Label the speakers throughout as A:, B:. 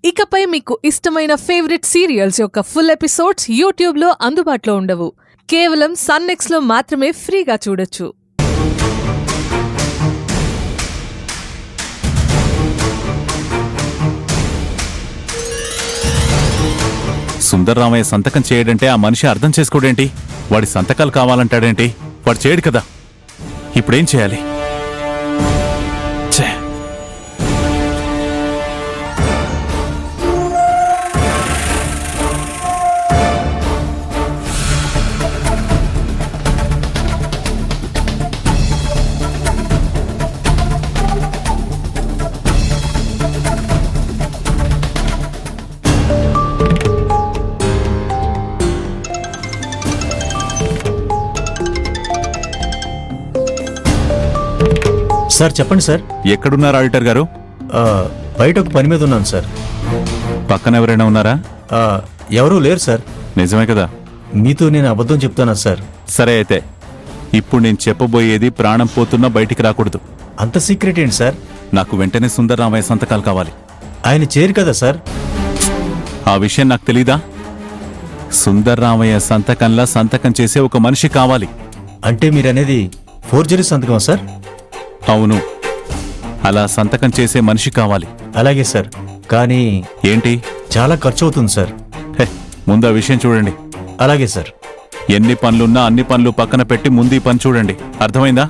A: ఇకపై మీకు ఇష్టమైన ఫేవరెట్ సీరియల్స్ యొక్క ఫుల్ ఎపిసోడ్స్ యూట్యూబ్లో అందుబాటులో ఉండవు. కేవలం సన్నెక్స్లో మాత్రమే ఫ్రీగా చూడొచ్చు.
B: సుందర్రామయ్య సంతకం చేయడంటే ఆ మనిషి అర్థం చేసుకోడేంటి? వాడి సంతకాలు కావాలంటాడేంటి? వాడు చేయడు కదా. ఇప్పుడేం చేయాలి?
C: సార్ చెప్పండి సార్.
B: ఎక్కడున్నారు ఆడిటర్ గారు?
C: బయట ఒక పని మీద ఉన్నాను సార్.
B: పక్కన ఎవరైనా ఉన్నారా?
C: ఎవరూ లేరు సార్.
B: నిజమే కదా?
C: మీతో నేను అబద్ధం చెప్తానా సార్?
B: సరే అయితే ఇప్పుడు నేను చెప్పబోయేది ప్రాణం పోతున్నా బయటికి రాకూడదు.
C: అంత సీక్రెట్ ఏంటి సార్?
B: నాకు వెంటనే సుందర్రామయ్య సంతకాలు కావాలి.
C: ఆయన చేరు కదా సార్.
B: ఆ విషయం నాకు తెలీదా? సుందర్రామయ్య సంతకంలా సంతకం చేసే ఒక మనిషి కావాలి.
C: అంటే మీరనేది ఫోర్జరీ సంతకం సార్?
B: అవును, అలా సంతకం చేసే మనిషి కావాలి.
C: అలాగే సార్, కానీ
B: ఏంటి?
C: చాలా ఖర్చు అవుతుంది సార్.
B: ముందు ఆ విషయం చూడండి.
C: అలాగే సార్.
B: ఎన్ని పనులున్నా అన్ని పనులు పక్కన పెట్టి ముందు ఈ పని చూడండి. అర్థమైందా?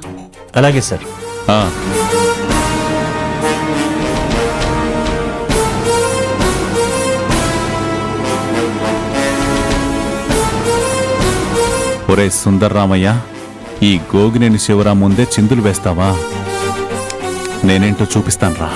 C: అలాగే సార్.
B: ఒరే సుందర్రామయ్య, ఈ గోగినేని శివరాం ముందే చిందులు వేస్తావా? నేనేంటో చూపిస్తాన్రా.